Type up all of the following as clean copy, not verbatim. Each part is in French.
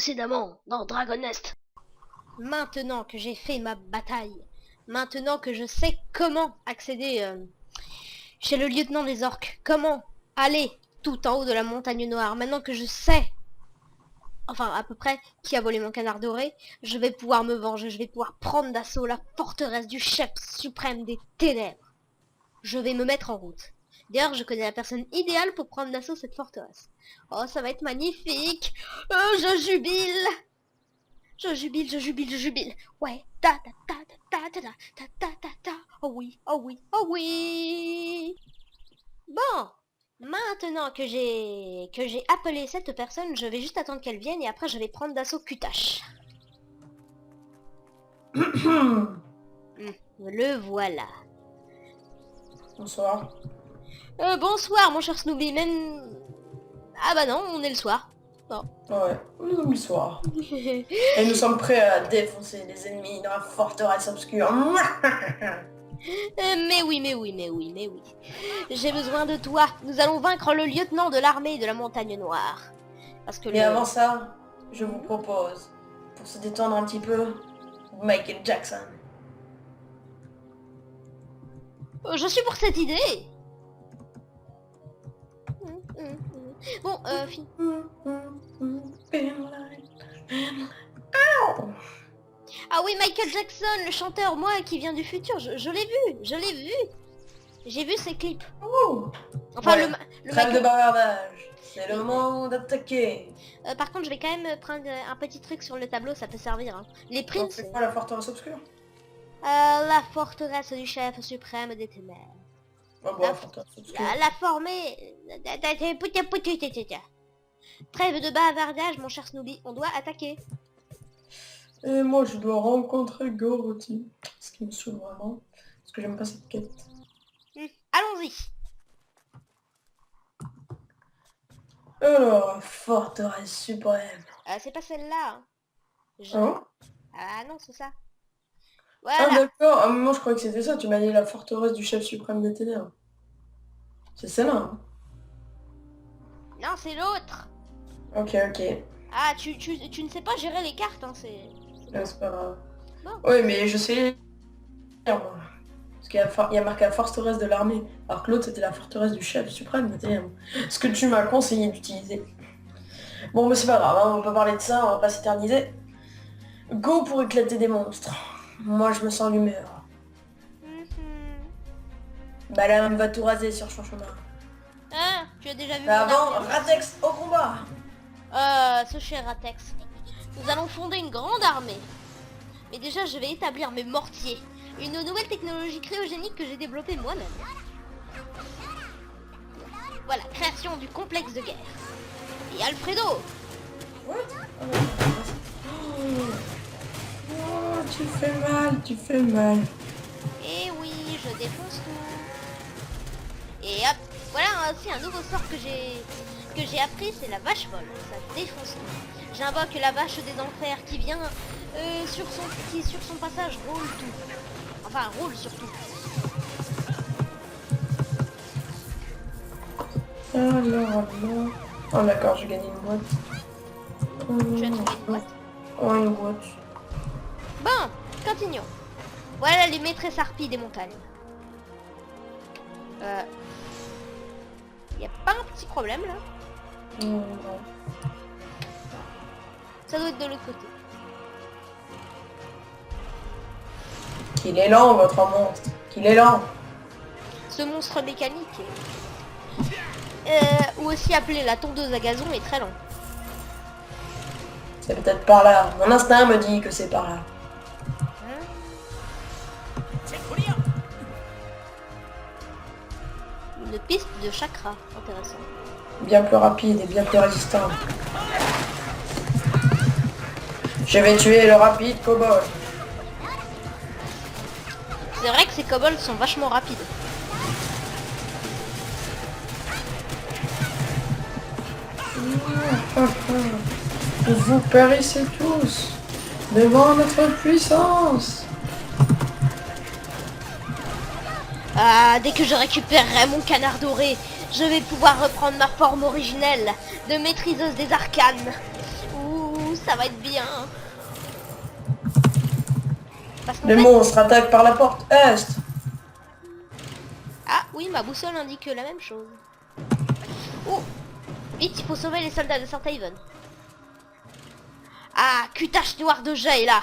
précédemment dans Dragon Nest. Maintenant que j'ai fait ma bataille, maintenant que je sais comment accéder chez le lieutenant des orques, comment aller tout en haut de la montagne noire, maintenant que je sais, enfin à peu près, qui a volé mon canard doré, je vais pouvoir me venger, je vais pouvoir prendre d'assaut la forteresse du chef suprême des ténèbres. Je vais me mettre en route. D'ailleurs, je connais la personne idéale pour prendre d'assaut cette forteresse. Oh, ça va être magnifique. Je jubile. Je jubile, je jubile, je jubile. Ouais. Ta ta ta ta ta ta ta ta ta ta. Oh oui, oh oui, oh oui. Bon. Maintenant que j'ai appelé cette personne, je vais juste attendre qu'elle vienne et après je vais prendre d'assaut Kutash. Le voilà. Bonsoir. Bonsoir mon cher Snoopy, même... Ah bah non, on est le soir. Non. Ouais, nous sommes le soir. Et nous sommes prêts à défoncer les ennemis dans la forteresse obscure. Mais oui, mais oui, mais oui, mais oui. J'ai besoin de toi. Nous allons vaincre le lieutenant de l'armée de la montagne noire. Parce que Mais avant ça, je vous propose, pour se détendre un petit peu, Michael Jackson. Je suis pour cette idée. Bon, Ah oui, Michael Jackson, le chanteur, moi, qui vient du futur, je l'ai vu, je l'ai vu. J'ai vu ses clips. Enfin, Ouais, le trêve de Michael... bavardage, c'est le moment d'attaquer. par contre, je vais quand même prendre un petit truc sur le tableau, ça peut servir. Hein. Les princes... C'est quoi la forteresse obscure? La forteresse du chef suprême des ténèbres. Oh, bon, la forteresse obscure. La formée... Trêve de bavardage, mon cher Snoopy, on doit attaquer. Et moi, je dois rencontrer Goroti. Ce qui me saoule vraiment. Parce que j'aime pas cette quête. Allons-y. Alors, forteresse suprême. C'est pas celle-là. Hein. Hein? Ah non, c'est ça. Ah Voilà. d'accord, ah, moi je croyais que c'était ça, tu m'as dit la forteresse du chef suprême des ténèbres. C'est celle-là, hein? Non, c'est l'autre. Ok, ok. Ah, tu ne sais pas gérer les cartes, hein, c'est... C'est pas grave. Bon. Oui, mais je sais lire, moi. Parce qu'il y a marqué la forteresse de l'armée, alors que l'autre c'était la forteresse du chef suprême des ténèbres. Ce que tu m'as conseillé d'utiliser. Bon, mais c'est pas grave, hein, on va pas parler de ça, on va pas s'éterniser. Go pour éclater des monstres. Moi je me sens l'humeur. Balam va tout raser sur son chemin. Ah, tu as déjà vu Mais mon avant, armée. Ratex au combat. Ce cher Ratex. Nous allons fonder une grande armée. Mais déjà, je vais établir mes mortiers. Une nouvelle technologie cryogénique que j'ai développée moi-même. Voilà, création du complexe de guerre. Et Alfredo. What? Oh, tu fais mal, tu fais mal. Et oui, je défonce tout. Et hop, voilà aussi un nouveau sort que j'ai appris, c'est la vache folle. Ça défonce tout. J'invoque la vache des enfers qui vient qui sur son passage roule tout. Enfin, roule surtout. Alors. Oh d'accord, j'ai gagné une boîte. Tu as trouvé une boîte. Oh, une boîte. Bon, continuons. Voilà les maîtresses harpies des montagnes. Y a pas un petit problème là? Non. Ça doit être de l'autre côté. Qu'il est lent, votre monstre. Qu'il est lent. Ce monstre mécanique, ou aussi appelé la tondeuse à gazon, est très lent. C'est peut-être par là. Mon instinct me dit que c'est par là. Une piste de chakra, intéressant. Bien plus rapide et bien plus résistant. Je vais tuer le rapide kobold. C'est vrai que ces kobolds sont vachement rapides. Vous périssez tous devant notre puissance. Ah, dès que je récupérerai mon canard doré, je vais pouvoir reprendre ma forme originelle de maîtriseuse des arcanes. Ouh, ça ça va être bien. Parce qu'en Les fait- monstres attaquent par la porte est. Ah oui, ma boussole indique la même chose. Oh, vite, il faut sauver les soldats de Saint-Haven. Ah, Q-Tache noir de jet est là.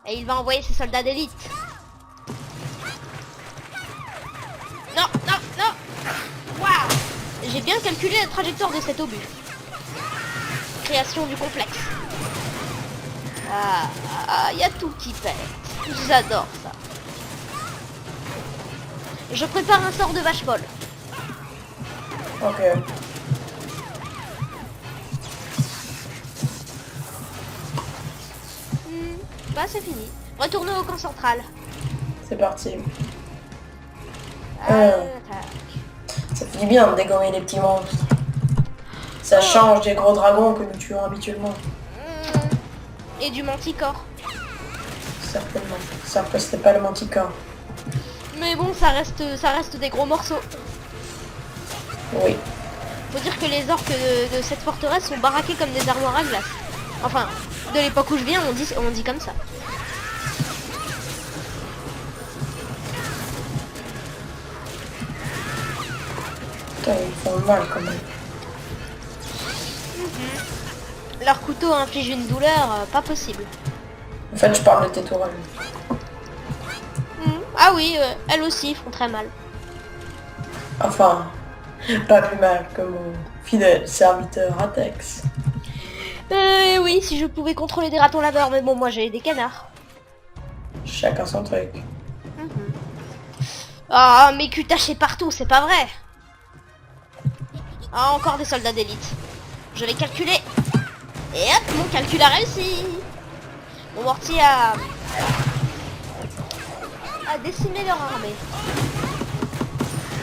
Et il va envoyer ses soldats d'élite. Non, non, non. Waouh. J'ai bien calculé la trajectoire de cet obus. Création du complexe. Ah, y a tout qui pète. J'adore ça. Je prépare un sort de vache folle. Ok. Bah c'est fini. Retournons au camp central. C'est parti. Attaque. Ça fait du bien de dégommer les petits monstres. Ça change des gros dragons que nous tuons habituellement. Et du manticore. Certainement. Ça que c'était pas le manticore. Mais bon, ça reste des gros morceaux. Oui. Faut dire que les orques de cette forteresse sont baraqués comme des armoires à glace. Enfin, de l'époque où je viens, on dit comme ça. Putain, ils font mal quand même. Leur couteau inflige une douleur pas possible. En fait, je parle de tes tourelles. Ah oui, elles aussi font très mal. Enfin, pas plus mal que mon fidèle serviteur Atex. Oui, si je pouvais contrôler des ratons laveurs, mais bon, moi j'ai des canards. Chacun son truc. Ah, mais Q-Tache est partout, c'est pas vrai. Ah, encore des soldats d'élite. Je vais calculer. Et hop, mon calcul a réussi. Mon mortier a décimé leur armée.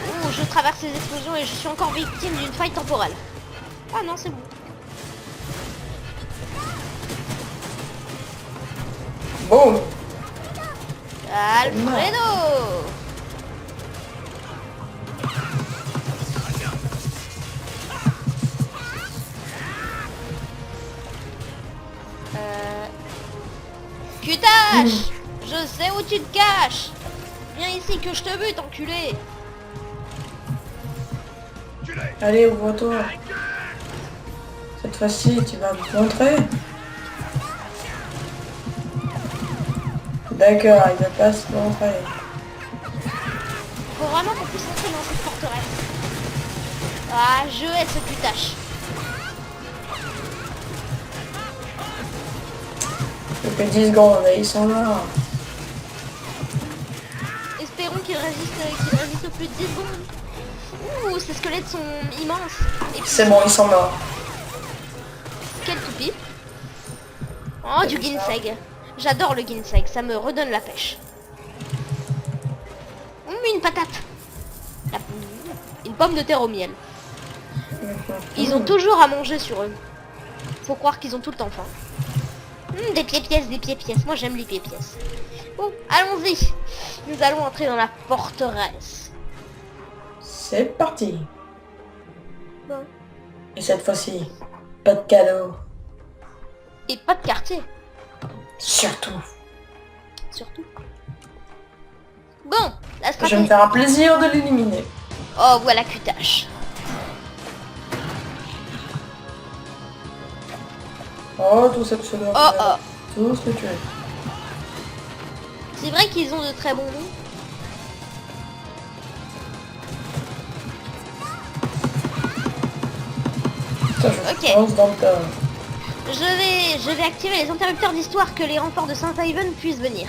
Ouh, je traverse les explosions et je suis encore victime d'une faille temporelle. Ah non, c'est bon. Boum. Alfredo. Q-Tache, je sais où tu te caches. Viens ici que je te bute, enculé. Allez, ouvre-toi. Cette fois-ci, tu vas me montrer. D'accord, il va pas se montrer. Faut vraiment qu'on puisse entrer dans cette forteresse. Ah, je hais ce Q-Tache. Plus que 10 secondes, et ils sont là. Espérons qu'il résiste plus de 10 secondes. Ouh, ces squelettes sont immenses. Et puis, C'est bon, ils sont morts. quel toupie. Oh, du ginseng. J'adore le ginseng, ça me redonne la pêche. Une patate. Une pomme de terre au miel. Ils ont toujours à manger sur eux. Faut croire qu'ils ont tout le temps faim. Des pieds-pièces, des pieds-pièces. Moi j'aime les pieds-pièces. Bon, allons-y. Nous allons entrer dans la forteresse. C'est parti. Bon. Et cette fois-ci, pas de cadeau. Et pas de quartier, Surtout. surtout. Bon, la Je vais me stratégie... faire un plaisir de l'éliminer. Oh, voilà Q-Tache. Oh, tout ça pseudo. Oh, oh. Tout ce que tu veux. C'est vrai qu'ils ont de très bons noms. Putain, je Ok. fonce dans le tas. Je vais activer les interrupteurs d'histoire que les renforts de Saint-Haven puissent venir.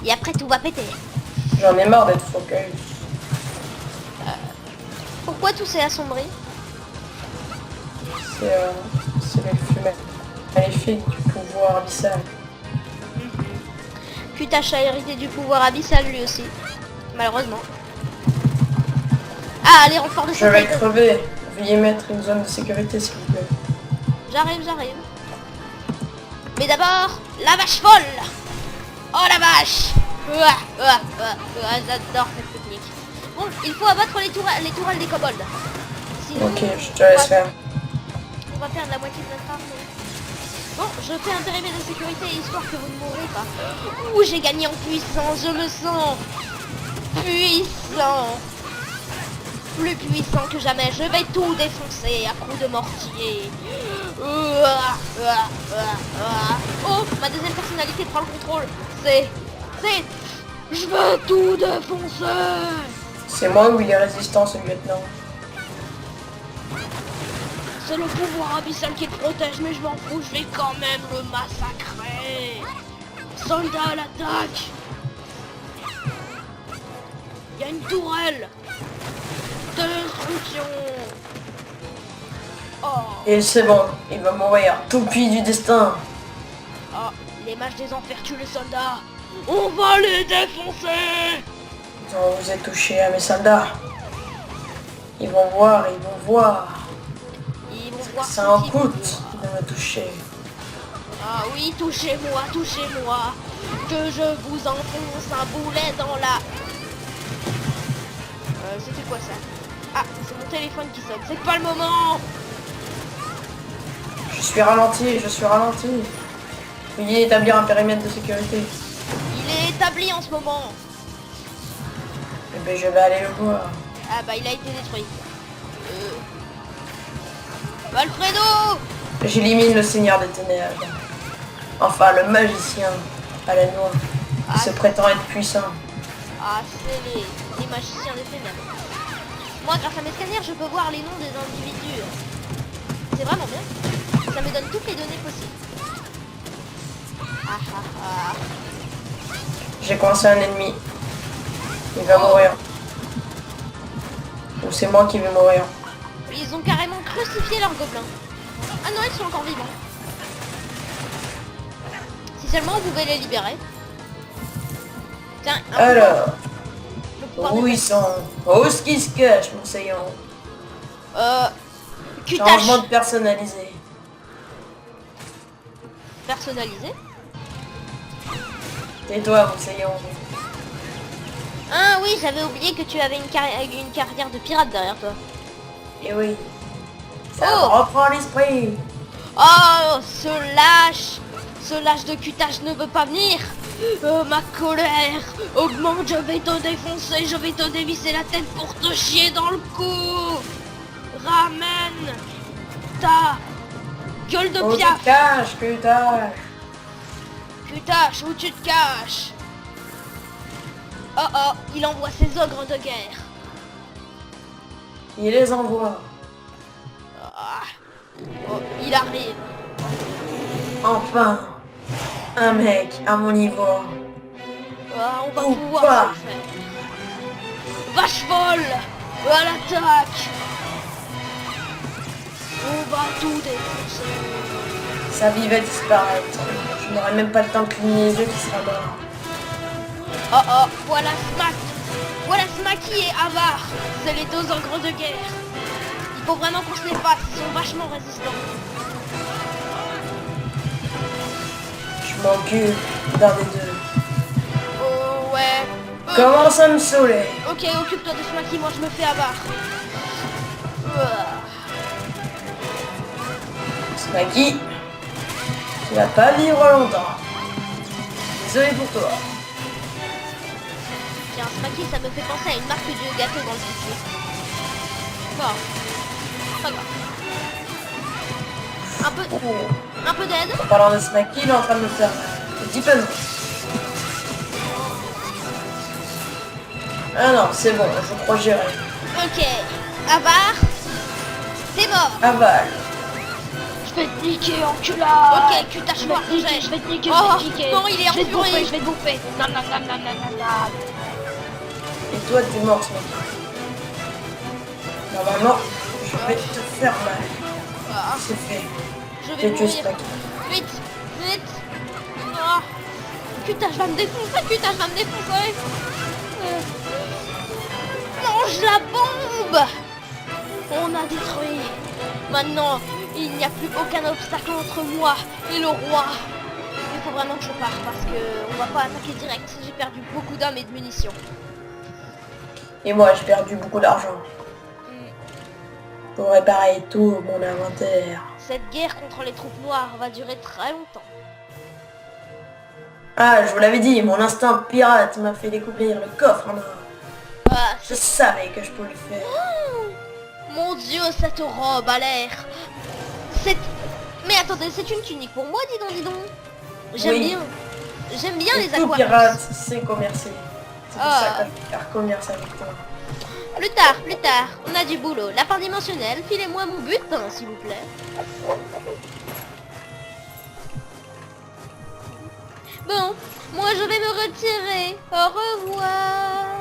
Et après tout va péter. J'en ai marre d'être focus. Pourquoi tout s'est assombri? C'est le fumée maléfique du pouvoir abyssal. Q-Tache a hérité du pouvoir abyssal lui aussi. Malheureusement. Ah, les renforts de Je vais Saint-Haven. crever. Veuillez mettre une zone de sécurité s'il vous plaît. J'arrive, j'arrive. Mais d'abord, la vache folle. Oh la vache. J'adore cette technique. Bon, il faut abattre les tourelles des kobolds. Sinon, Ok, je te laisse faire. on va perdre la moitié de notre armée. Bon, je fais un périmètre de sécurité histoire que vous ne mourrez pas. Ouh, j'ai gagné en puissance, je me sens puissant. Plus puissant que jamais, je vais tout défoncer à coups de mortier. Oh, ma deuxième personnalité prend le contrôle. Je vais tout défoncer. C'est moi ou il est résistant ce lieutenant? C'est le pouvoir abyssal qui le protège, mais je m'en fous, je vais quand même le massacrer. Soldat à l'attaque. Il y a une tourelle. Destruction. Oh. Et c'est bon, il va mourir. Toupie du destin. Oh, les mages des enfers tuent les soldats. On va les défoncer. On vous êtes touché à mes soldats. Ils vont voir, ils vont voir. Ils vont voir Ça ce en qu'ils coûte vont. de me toucher. Ah oui, touchez-moi, touchez-moi. Que je vous enfonce un boulet dans la... C'était quoi ça? Ah, c'est mon téléphone qui sonne. C'est pas le moment. Je suis ralenti, je suis ralenti. Veuillez établir un périmètre de sécurité. Il est établi en ce moment. Eh ben, je vais aller le voir. Ah bah il a été détruit. Alfredo! J'élimine le Seigneur des Ténèbres. Enfin, le magicien à la noix, qui se prétend être puissant. Ah, c'est les magiciens des ténèbres. Moi, grâce à mes scanners, je peux voir les noms des individus. C'est vraiment bien. Ça me donne toutes les données possibles. Ah ah ah. J'ai coincé un ennemi. Il va mourir. Ou c'est moi qui vais mourir. Ils ont carrément crucifié leurs gobelins. Ah non, ils sont encore vivants. Si seulement on pouvait les libérer. Tiens, Alors, pouvoir où ils sont? Où est-ce qu'ils se cachent, mon saillant? Changement Q-Tâche de personnalisé. personnalisé. Tais-toi, mon saillant. Ah oui, j'avais oublié que tu avais une carrière de pirate derrière toi. Et oui. Ça Oh. me reprend l'esprit. Oh, ce lâche de Q-Tâche ne veut pas venir. Ma colère augmente, je vais te défoncer, je vais te dévisser la tête pour te chier dans le cou. Ramène ta gueule de Où tu piaf. te caches, que t'as? Q-Tâche, où tu te caches? Oh oh, il envoie ses ogres de guerre. Il les envoie. Ah. Oh, il arrive. Enfin, un mec à mon niveau. Ah, on va Ou pouvoir pas. se le faire. Vache folle à l'attaque. On va tout défoncer. Sa vie va disparaître. Je n'aurai même pas le temps de cligner les yeux qui sera mort. Oh oh, voilà Smack. Voilà Smacky et Avar. C'est les deux ogres de guerre. Il faut vraiment qu'on se les fasse. Ils sont vachement résistants. Je m'occupe d'un des deux. Oh ouais. Commence à me saouler. Ok, occupe-toi de Smacky, moi je me fais Avar. Smacky, tu vas pas vivre longtemps. Désolé pour toi. Tiens, Smacky, ça me fait penser à une marque de gâteau dans le futur. Bon, pas grave. Un peu d'aide. En parlant de Smacky, il est en train de me faire un petit peu. Ah non, c'est bon, je crois gérer. Ok, Avar, c'est mort. Aval. Je vais te niquer, enculard. Ok, Q-Tâche noir, Je vais te niquer, Oh, je vais te niquer. non, il est Je vais te bouffer, enfuré. je vais te bouffer. Nam nam nam nam nam nam nam. Et toi, t'es mort, Smacky. Normalement, je vais te faire mal. Ah, C'est fait. je vais J'ai tué mourir. Smacky. Vite, vite. Oh. Q-Tâche va me défoncer, Q-Tâche va me défoncer. Mange la bombe. On a détruit. Maintenant, il n'y a plus aucun obstacle entre moi et le roi. Il faut vraiment que je parte parce que on va pas attaquer direct. J'ai perdu beaucoup d'hommes et de munitions. Et moi, j'ai perdu beaucoup d'argent pour réparer tout mon inventaire. Cette guerre contre les troupes noires va durer très longtemps. Ah, je vous l'avais dit, mon instinct pirate m'a fait découvrir le coffre en or. Ah, Je savais que je pouvais le faire. mon dieu, cette robe a l'air... C'est... Mais attendez, c'est une tunique pour moi, dis donc. J'aime Oui. bien. J'aime bien les Tout Aquarius. pirate, c'est commercer. C'est pour Ah. ça que je vais faire commerce avec toi. Plus tard, on a du boulot. Lapin dimensionnel, filez-moi mon butin, s'il vous plaît. Bon, moi je vais me retirer. Au revoir.